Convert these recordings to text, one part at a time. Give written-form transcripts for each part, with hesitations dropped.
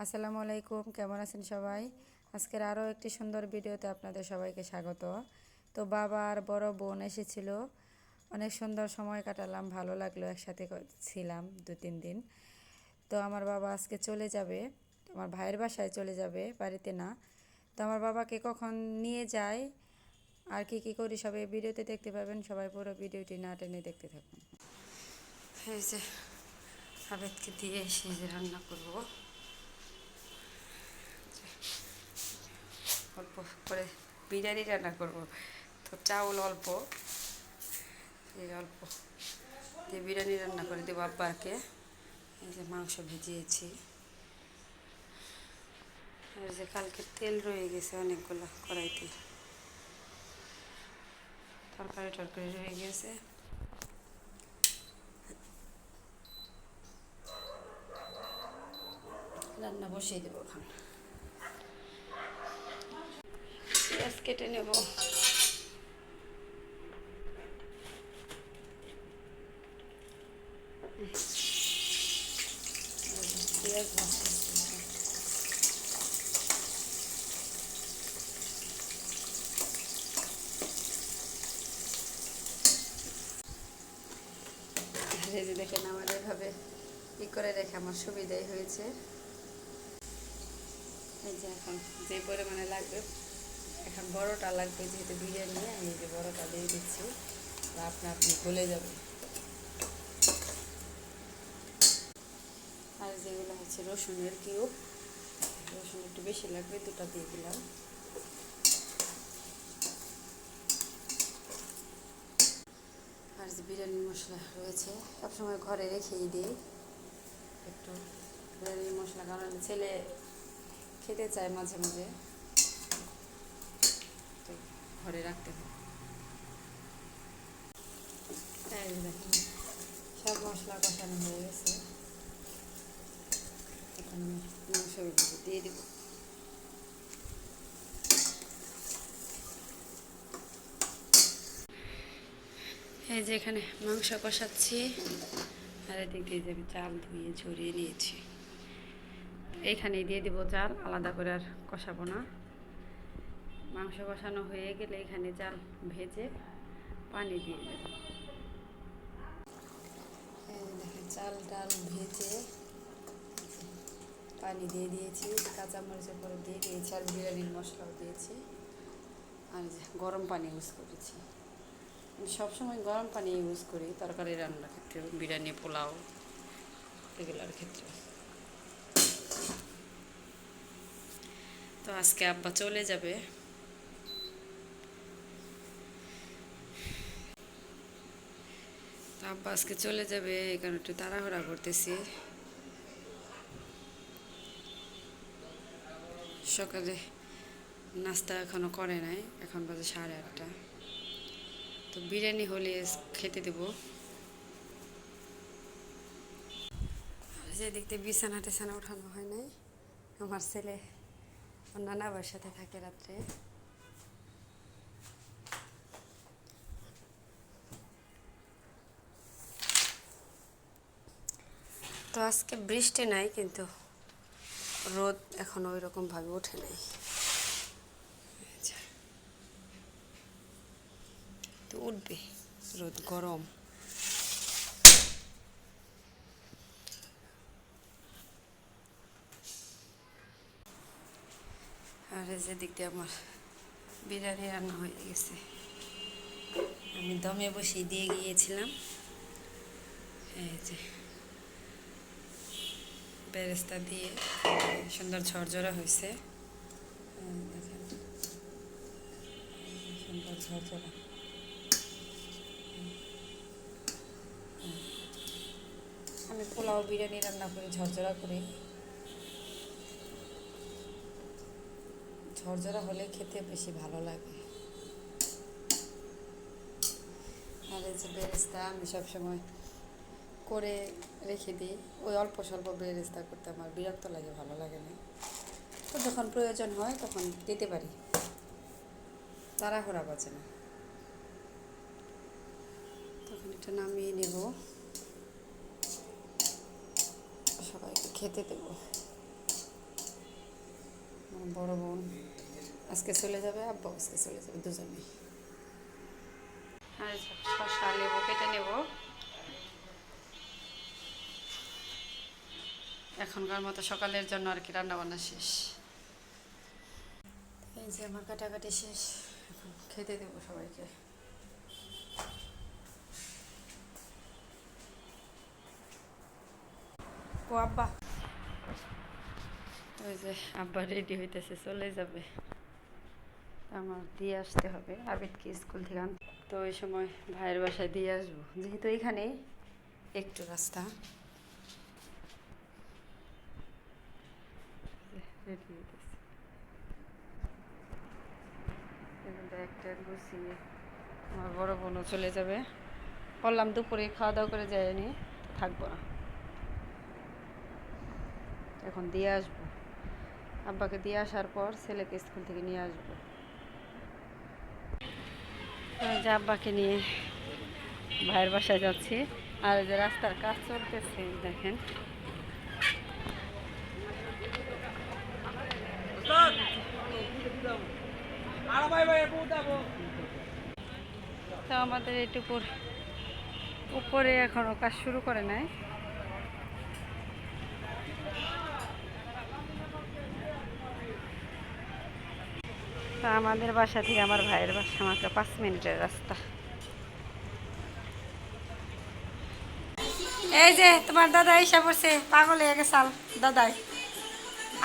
আসসালামু আলাইকুম, কেমন আছেন সবাই? আজকের আরও একটি সুন্দর ভিডিওতে আপনাদের সবাইকে স্বাগত। তো বাবা আর বড় বোন এসেছিল, অনেক সুন্দর সময় কাটালাম, ভালো লাগলো, একসাথে ছিলাম 2-3 দিন। তো আমার বাবা আজকে চলে যাবে, আমার ভাইয়ের বাসায় চলে যাবে, বাড়িতে না। তো আমার বাবাকে কখন নিয়ে যায় আর কি কি করি সবাই ভিডিওতে দেখতে পাবেন। সবাই পুরো ভিডিওটি না টেনে দেখতে থাকুন। এই যে আবেদকে দিয়ে এসে যে রান্না করবো, অল্প করে বিরিয়ানি রান্না করব। তো চাউল অল্প, এই অল্প দিয়ে বিরিয়ানি রান্না করে দেবো আব্বাকে। এই যে মাংস ভিজিয়েছি, আর যে কালকে তেল রয়ে গেছে অনেকগুলো কড়াইতে, তরকারি রয়ে গেছে। রান্না বসিয়ে দেবো এখন, পেঁয়াজ কেটে নেব। পেঁয়াজ ভাজতে এই যে দেখেন আমার এভাবে ই করে রেখে আমার সুবিধাই হয়েছে। এই যে এখন যে পরিমাণে লাগবে, এখন বড়টা লাগবে যেহেতু বিরিয়ানি, আমি এই যে বড়টা দিয়ে দিচ্ছি, আপনি গলে যাবে। আর যেগুলো হচ্ছে রসুনের কিউব, রসুন একটু বেশি লাগবে, দুটো দিয়ে দিলাম। আর যে বিরিয়ানি মশলা রয়েছে, সবসময় ঘরে রেখেই দিই একটু বিরিয়ানি মশলা, কারণ ছেলে খেতে চায় মাঝে মাঝে, তো ঘরে রাখতে হয়। দেখুন সব মশলা কষানো হয়ে গেছে, এখন আমি মাংসগুলো দিয়ে দেবো। এই যে এখানে মাংস কষাচ্ছি, আর এদিক দিয়ে যে আমি চাল ধুয়ে ঝরিয়ে নিয়েছি, এইখানেই দিয়ে দিব চাল, আলাদা করে আর কষাবো না। মাংস কষানো হয়ে গেলে এখানে চাল ভেজে পানি দিয়ে দেব। দেখেন চাল ডাল ভেজে পানি দিয়ে দিয়েছি, কাঁচামরিচের পরে দিয়ে দিয়েছি, আর বিরিয়ানির মশলাও দিয়েছি, আর গরম পানি ইউজ করেছি। আমি সবসময় গরম পানি ইউজ করি তরকারি রান্নার ক্ষেত্রে, বিরিয়ানি পোলাও এগুলোর ক্ষেত্রে। তো আজকে আব্বা চলে যাবে, তো আব্বা আজকে চলে যাবে, এই কারণে একটু তাড়াহুড়া করতেছি। সকালে নাস্তা এখনও করে নাই, এখন বাজে 8:30। তো বিরিয়ানি হলে খেতে দেবো। যে দেখতে বিছানা টিছানা ওঠানো হয় নাই, আমার ছেলে ওর নানা বাবার সাথে থাকে রাত্রে। তো আজকে বৃষ্টি নাই, কিন্তু রোদ এখন ওই রকমভাবে ওঠে নাই, তো উঠবে, রোদ গরম। আর যে দিক দিয়ে আমার বিরিয়ানি রান্না হয়ে গেছে, আমি দমে বসিয়ে দিয়ে গিয়েছিলাম। এই যে বেরেস্তা দিয়ে সুন্দর ঝরঝরা হয়েছে, দেখেন সুন্দর ঝরঝরা। আমি পোলাও বিরিয়ানি রান্না করি ঝরঝরা করি, ঝরঝরা হলে খেতে বেশি ভালো লাগে। আর এই যে বেরেস্তা আমি সবসময় করে রেখে দিই, ওই অল্প স্বল্প বেরেস্তা করতে আমার বিরক্ত লাগে, ভালো লাগে না। তো যখন প্রয়োজন হয় তখন দিতে পারি, তাড়াহুড়া বাজে না। তখন এটা নামিয়ে নেব, সবাইকে খেতে দেবো। বড় বোন আজকে চলে যাবে, আব্বা আজকে চলে যাবে, দুজনেই। আর শসা লেবু কেটে নেব। এখনকার মতো সকালের জন্য আর কি রান্না বান্না শেষ। এই যে আমার কাটাকাটি শেষ, এখন খেতে দেবো সবাইকে। ও আব্বা, ওই যে আব্বা রেডি হইতেছে, চলে যাবে। আমার দিয়ে আসতে হবে আবিদকে স্কুল থেকে আনতে। তো ওই সময় ভাইয়ের বাসায় দিয়ে আসবো, যেহেতু এখানে একটু রাস্তা। রেডি হইতেছে, একটা গুছিয়ে আমার বড় বোনও চলে যাবে। বললাম দুপুরে খাওয়া দাওয়া করে যায়নি, থাকবো না, এখন দিয়ে আসবো। আব্বাকে দিয়ে আসার পর ছেলেকে স্কুল থেকে নিয়ে আসবো। যে আব্বাকে নিয়ে ভাইয়ের বাসায় যাচ্ছি। আর যে রাস্তার কাজ চলতেছে দেখেন। তো আমাদের এইটুকুর উপরে এখনো কাজ শুরু করে নাই। তো আমাদের বাসা থেকে আমার ভাইয়ের বাসা মাত্র 5 মিনিটের রাস্তা। এই যে তোমার দাদা এসে পড়ছে, পাগল হয়ে গেছে দাদাই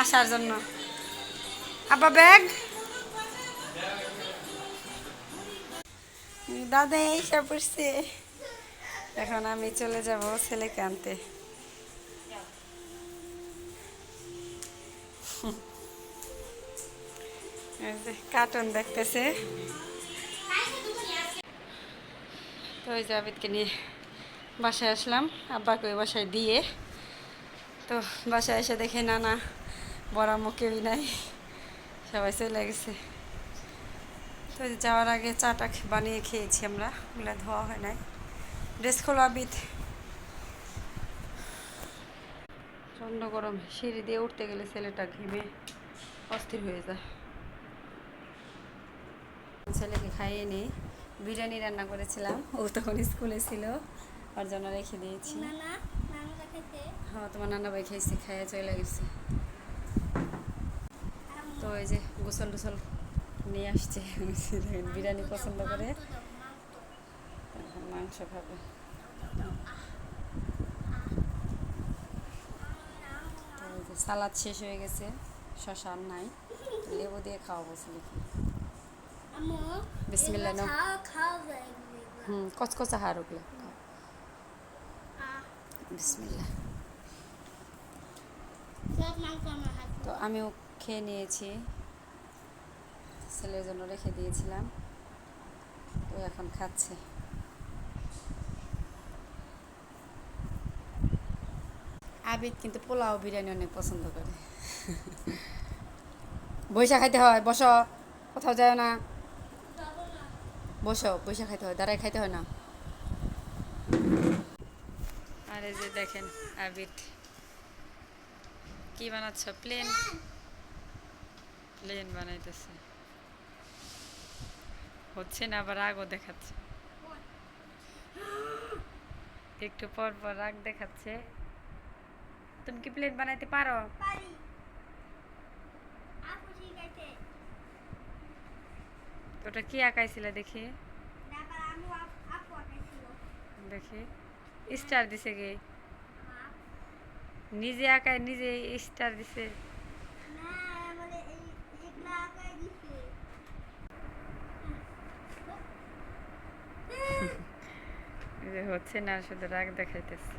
আসার জন্য। আব্বা ব্যাগ, দাদা এসে পড়ছে। এখন আমি চলে যাব ছেলেকে আনতে। কার্টুন দেখতেছে। তো ওই যে আবিদকে নিয়ে বাসায় আসলাম, আব্বাকে ওই বাসায় দিয়ে। তো বাসায় এসে দেখে নানা বড় আম্মু কেউই নাই, সবাই চলে গেছে। তো যাওয়ার আগে চাটা বানিয়ে খেয়েছি আমরা, ওগুলো ধোয়া হয় নাই। ড্রেস খোলা আবিদ, প্রচণ্ড গরম, সিঁড়ি দিয়ে উঠতে গেলে ছেলেটা ঘেমে অস্থির হয়ে যায়। ছেলেকে খাইয়ে নিই। বিরিয়ানি রান্না করেছিলাম, ও তখন স্কুলে ছিল, ওর জন্য রেখে দিয়েছি। হ্যাঁ, তোমার নানা ভাই খেয়েছি, খাইয়ে চলে গেছে। তো এই যে গোসল টোসল নিয়ে আসছে, বিরিয়ানি পছন্দ করে, মাংস খাবে। তো এই যে সালাদ শেষ হয়ে গেছে, শসা আর নাই, লেবু দিয়ে খাওয়া বলছিল। বিসমিল্লাহ নাও। কচকচা হার ওগুলো খাও। বিসমিল্লাহ। তো আমিও খেয়ে নিয়েছি, ছেলের জন্য রেখে দিয়েছিলাম, তো এখন খাচ্ছে। আবিদ কিন্তু পোলাও বিরিয়ানি অনেক পছন্দ করে। বৈশা খাইতে হয়, বসো, কোথাও যায় না, বসো, বৈশা খাইতে হয়, দাঁড়ায় খাইতে হয় না। আর এই যে দেখেন আবিদ কি বানাচ্ছ, প্লেন প্লেন বানাইতেছে, হচ্ছে না, আবার রাগও দেখাচ্ছে, একটু পর পর রাগ দেখাচ্ছে। তুমি কি প্লেন বানাইতে পারো? ওটা কি আঁকাইছিলে দেখি, দেখি স্টার দিছে গে, নিজে আঁকায় নিজে স্টার দিছে। হচ্ছে না, শুধু রাগ দেখাইতেছে।